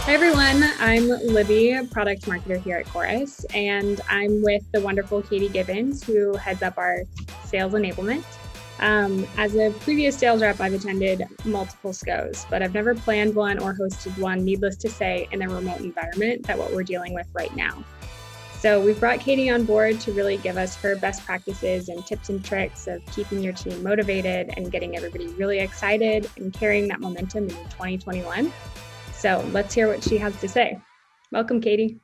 Hi everyone, I'm Libby, product marketer here at Chorus, and I'm with the wonderful Katie Gibbons, who heads up our sales enablement. As a previous sales rep, I've attended multiple SKOs, but I've never planned one or hosted one, needless to say, in a remote environment that what we're dealing with right now. So we've brought Katie on board to really give us her best practices and tips and tricks of keeping your team motivated and getting everybody really excited and carrying that momentum into 2021. So let's hear what she has to say. Welcome, Katie.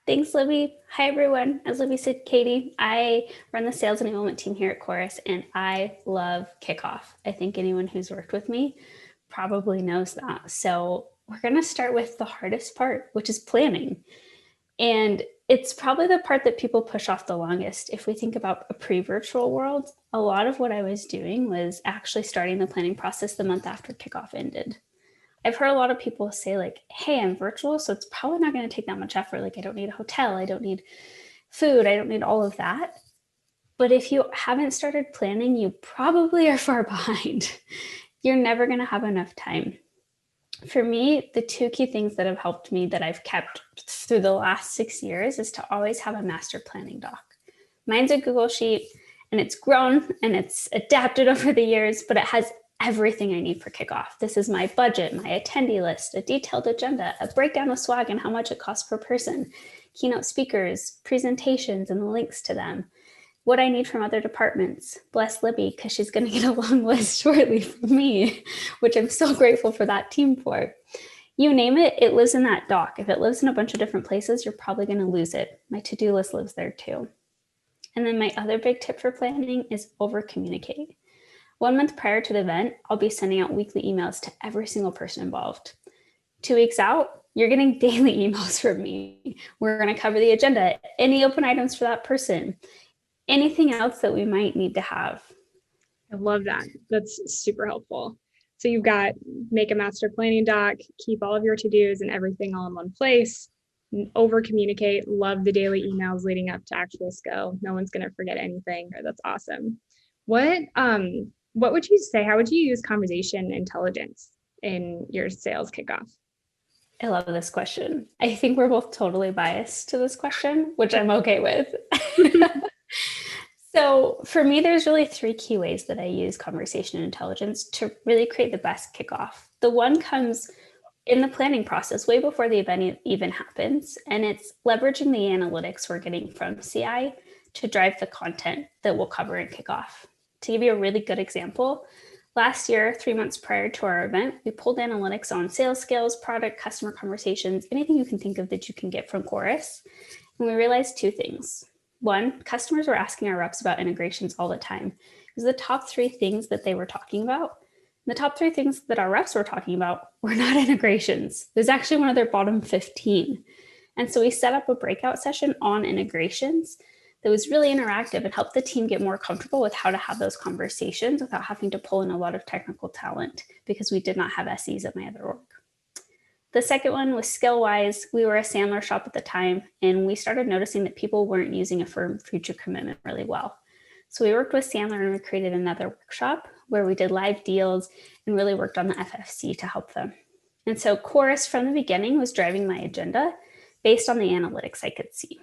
Thanks, Libby. Hi, everyone. As Libby said, Katie, I run the sales enablement team here at Chorus, and I love kickoff. I think anyone who's worked with me probably knows that. So we're going to start with the hardest part, which is planning. And it's probably the part that people push off the longest. If we think about a pre-virtual world, a lot of what I was doing was actually starting the planning process the month after kickoff ended. I've heard a lot of people say like, hey, I'm virtual, so it's probably not going to take that much effort. Like I don't need a hotel, I don't need food, I don't need all of that. But if you haven't started planning, you probably are far behind. You're never going to have enough time. For me, the two key things that have helped me that I've kept through the last 6 years is to always have a master planning doc. Mine's a Google Sheet, and it's grown and it's adapted over the years, but it has everything I need for kickoff. This is my budget, my attendee list, a detailed agenda, a breakdown of swag and how much it costs per person, keynote speakers, presentations, and the links to them, what I need from other departments. Bless Libby, because she's going to get a long list shortly from me, which I'm so grateful for that team for. You name it, it lives in that doc. If it lives in a bunch of different places, you're probably going to lose it. My to-do list lives there too. And then my other big tip for planning is over communicate. 1 month prior to the event, I'll be sending out weekly emails to every single person involved. 2 weeks out, you're getting daily emails from me. We're going to cover the agenda, any open items for that person, anything else that we might need to have. I love that. That's super helpful. So you've got make a master planning doc, keep all of your to-dos and everything all in one place, over communicate, love the daily emails leading up to actual SKO. No one's going to forget anything. That's awesome. What would you say? How would you use conversation intelligence in your sales kickoff? I love this question. I think we're both totally biased to this question, which I'm okay with. So for me, there's really 3 key ways that I use conversation intelligence to really create the best kickoff. The one comes in the planning process, way before the event even happens, and it's leveraging the analytics we're getting from CI to drive the content that we'll cover in kickoff. To give you a really good example, last year, 3 months prior to our event, we pulled analytics on sales skills, product, customer conversations, anything you can think of that you can get from Chorus. And we realized 2 things. 1, customers were asking our reps about integrations all the time. It was the top 3 things that they were talking about. The top 3 things that our reps were talking about were not integrations. It was actually one of their bottom 15. And so we set up a breakout session on integrations that was really interactive and helped the team get more comfortable with how to have those conversations without having to pull in a lot of technical talent because we did not have SEs at my other org. The second one was skill-wise. We were a Sandler shop at the time, and we started noticing that people weren't using a firm future commitment really well. So we worked with Sandler and we created another workshop where we did live deals and really worked on the FFC to help them. And so Chorus from the beginning was driving my agenda based on the analytics I could see.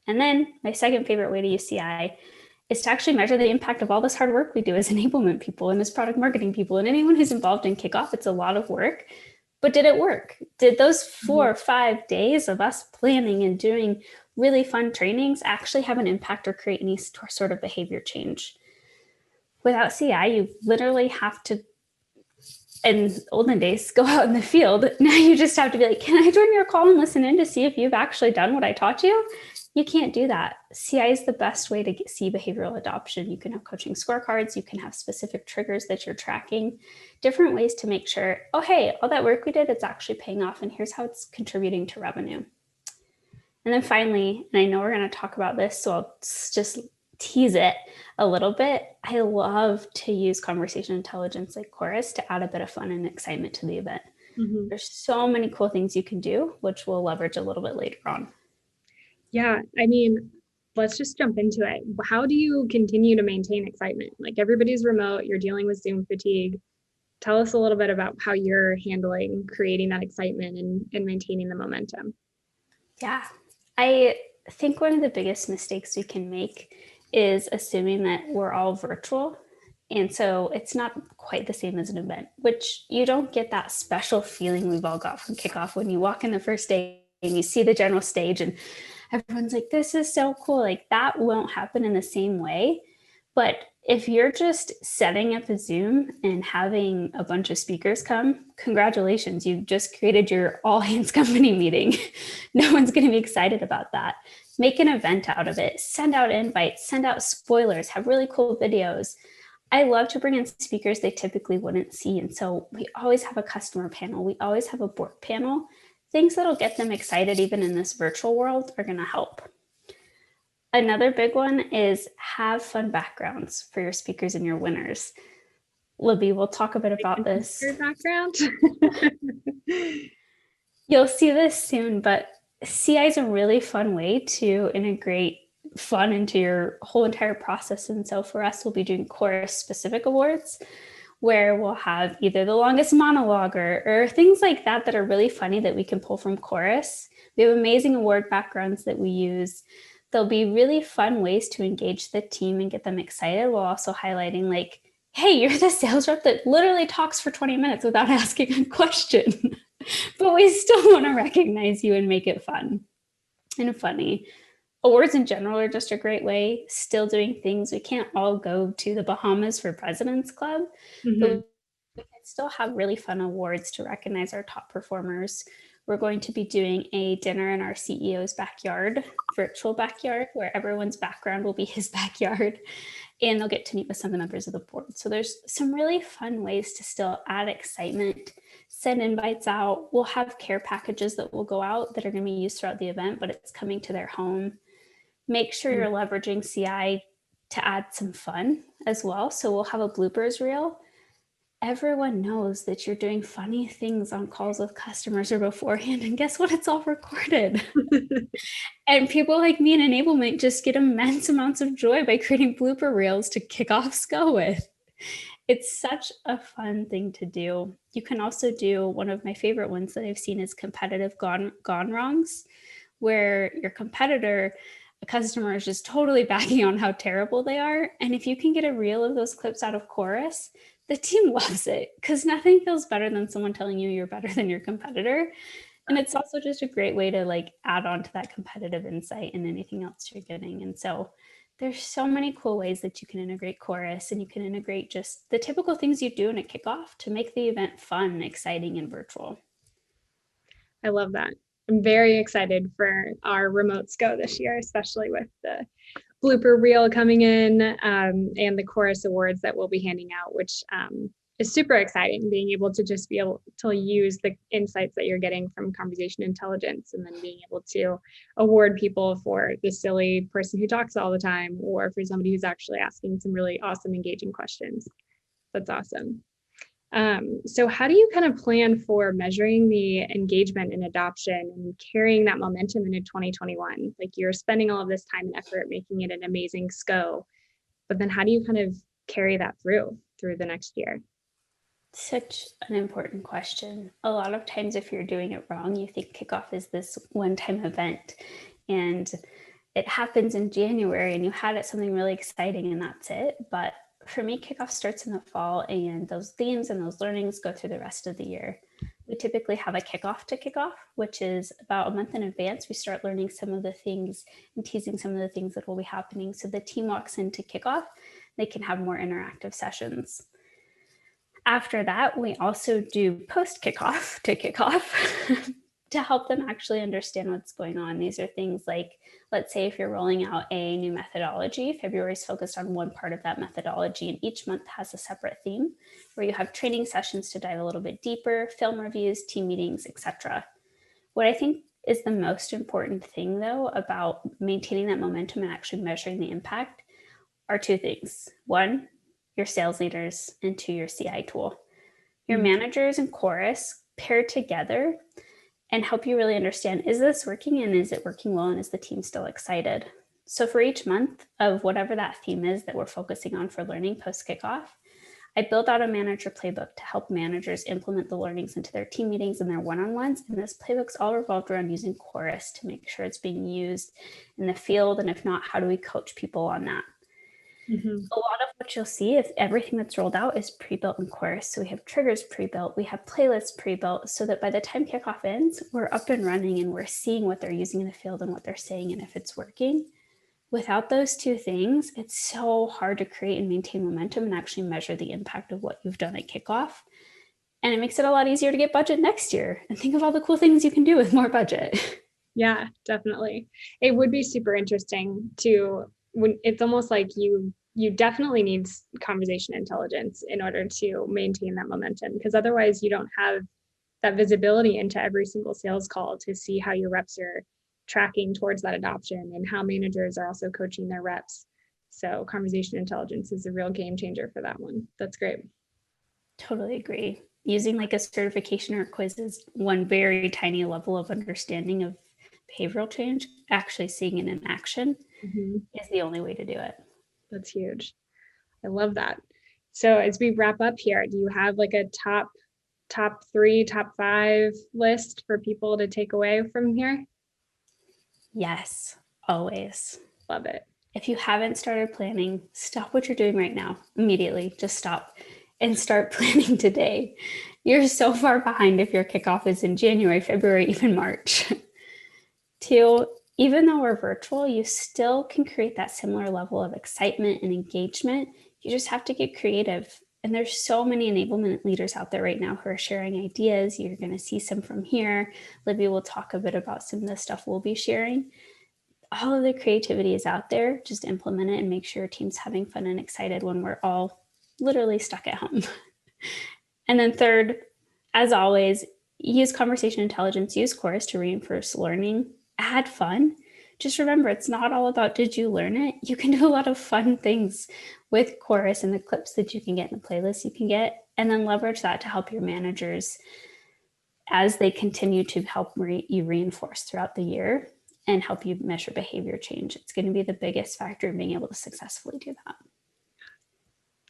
And then my second favorite way to use CI is to actually measure the impact of all this hard work we do as enablement people and as product marketing people and anyone who's involved in kickoff. It's a lot of work. But did it work? Did those 4 or 5 days of us planning and doing really fun trainings actually have an impact or create any sort of behavior change? Without CI, you literally have to, in olden days, go out in the field. Now you just have to be like, can I join your call and listen in to see if you've actually done what I taught you? You can't do that. CI is the best way to see behavioral adoption. You can have coaching scorecards. You can have specific triggers that you're tracking, different ways to make sure, oh, hey, all that work we did, it's actually paying off. And here's how it's contributing to revenue. And then finally, and I know we're going to talk about this, so I'll just tease it a little bit. I love to use conversation intelligence like Chorus to add a bit of fun and excitement to the event. Mm-hmm. There's so many cool things you can do, which we'll leverage a little bit later on. Yeah, I mean, let's just jump into it. How do you continue to maintain excitement? Like everybody's remote, you're dealing with Zoom fatigue. tell us a little bit about how you're handling creating that excitement and maintaining the momentum. Yeah, I think one of the biggest mistakes we can make is assuming that we're all virtual. And so it's not quite the same as an event, which you don't get that special feeling we've all got from kickoff when you walk in the first day and you see the general stage and everyone's like, this is so cool. Like that won't happen in the same way. But if you're just setting up a Zoom and having a bunch of speakers come, congratulations, you just created your all hands company meeting. No one's going to be excited about that. Make an event out of it, send out invites, send out spoilers, have really cool videos. I love to bring in speakers they typically wouldn't see. And so we always have a customer panel. We always have a board panel. Things that'll get them excited, even in this virtual world, are going to help. Another big one is have fun backgrounds for your speakers and your winners. Libby, we'll talk a bit about this. Your background. You'll see this soon, but CI is a really fun way to integrate fun into your whole entire process. And so for us, we'll be doing Chorus specific awards where we'll have either the longest monologue or things like that that are really funny that we can pull from Chorus. We have amazing award backgrounds that we use. There'll be really fun ways to engage the team and get them excited while also highlighting like, hey, you're the sales rep that literally talks for 20 minutes without asking a question. But we still want to recognize you and make it fun and funny. Awards in general are just a great way, still doing things. We can't all go to the Bahamas for President's Club, but we can still have really fun awards to recognize our top performers. We're going to be doing a dinner in our CEO's backyard, virtual backyard, where everyone's background will be his backyard, and they'll get to meet with some of the members of the board. So there's some really fun ways to still add excitement, send invites out. We'll have care packages that will go out that are going to be used throughout the event, but it's coming to their home. Make sure you're leveraging CI to add some fun as well. So we'll have a bloopers reel. Everyone knows that you're doing funny things on calls with customers or beforehand. And guess what? It's all recorded. And people like me in enablement just get immense amounts of joy by creating blooper reels to kick off SKO with. It's such a fun thing to do. You can also do one of my favorite ones that I've seen is competitive gone wrongs, where your competitor, a customer, is just totally bagging on how terrible they are. And if you can get a reel of those clips out of Chorus, the team loves it because nothing feels better than someone telling you you're better than your competitor. And it's also just a great way to like add on to that competitive insight and anything else you're getting. And so there's so many cool ways that you can integrate Chorus, and you can integrate just the typical things you do in a kickoff to make the event fun, exciting, and virtual. I love that. I'm very excited for our remote SKO this year, especially with the blooper reel coming in and the Chorus awards that we'll be handing out, which is super exciting, being able to just be able to use the insights that you're getting from conversation intelligence and then being able to award people for the silly person who talks all the time or for somebody who's actually asking some really awesome, engaging questions. That's awesome. So how do you kind of plan for measuring the engagement and adoption and carrying that momentum into 2021? Like you're spending all of this time and effort making it an amazing SKO, but then how do you kind of carry that through the next year? Such an important question. A lot of times if you're doing it wrong, you think kickoff is this one-time event and it happens in January and you had it something really exciting and that's it. But for me, kickoff starts in the fall and those themes and those learnings go through the rest of the year. We typically have a kickoff to kickoff, which is about a month in advance. We start learning some of the things and teasing some of the things that will be happening. So the team walks into kickoff, they can have more interactive sessions. After that, we also do post kickoff to kickoff to help them actually understand what's going on. These are things like, let's say if you're rolling out a new methodology, February is focused on one part of that methodology, and each month has a separate theme where you have training sessions to dive a little bit deeper, film reviews, team meetings, etc. What I think is the most important thing, though, about maintaining that momentum and actually measuring the impact are two things. One, your sales leaders, and two, your CI tool. Your managers and Chorus pair together and help you really understand, is this working and is it working well and is the team still excited? So for each month of whatever that theme is that we're focusing on for learning post kickoff, I built out a manager playbook to help managers implement the learnings into their team meetings and their one-on-ones. And this playbook's all revolved around using Chorus to make sure it's being used in the field. And if not, how do we coach people on that? Mm-hmm. A lot of what you'll see is everything that's rolled out is pre-built in Chorus. So we have triggers pre-built, we have playlists pre-built, so that by the time kickoff ends, we're up and running and we're seeing what they're using in the field and what they're saying and if it's working. Without those two things, it's so hard to create and maintain momentum and actually measure the impact of what you've done at kickoff. And it makes it a lot easier to get budget next year and think of all the cool things you can do with more budget. Yeah, definitely. It would be super interesting when it's almost like you definitely need conversation intelligence in order to maintain that momentum, because otherwise you don't have that visibility into every single sales call to see how your reps are tracking towards that adoption and how managers are also coaching their reps. So conversation intelligence is a real game changer for that one. That's great. Totally agree. Using like a certification or quiz is one very tiny level of understanding of behavioral change. Actually seeing it in action is the only way to do it. That's huge. I love that. So as we wrap up here, do you have like a top 3, top 5 list for people to take away from here? Yes, always. Love it. If you haven't started planning, stop what you're doing right now. Immediately, just stop and start planning today. You're so far behind if your kickoff is in January, February, even March. 2, even though we're virtual, you still can create that similar level of excitement and engagement. You just have to get creative. And there's so many enablement leaders out there right now who are sharing ideas. You're going to see some from here. Libby will talk a bit about some of the stuff we'll be sharing. All of the creativity is out there. Just implement it and make sure your team's having fun and excited when we're all literally stuck at home. And then 3rd, as always, use conversation intelligence, use Chorus to reinforce learning, add fun. Just remember, it's not all about did you learn it? You can do a lot of fun things with Chorus and the clips that you can get in the playlist you can get, and then leverage that to help your managers as they continue to help you reinforce throughout the year and help you measure behavior change. It's going to be the biggest factor in being able to successfully do that.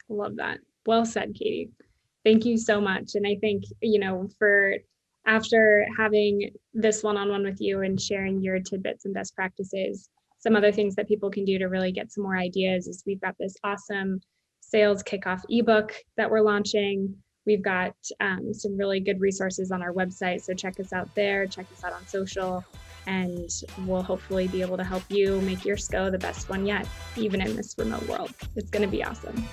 Love that. Well said, Katie. Thank you so much. And I think, for after having this one-on-one with you and sharing your tidbits and best practices, some other things that people can do to really get some more ideas is we've got this awesome sales kickoff ebook that we're launching. We've got some really good resources on our website. So check us out there, check us out on social, and we'll hopefully be able to help you make your SKO the best one yet, even in this remote world. It's going to be awesome.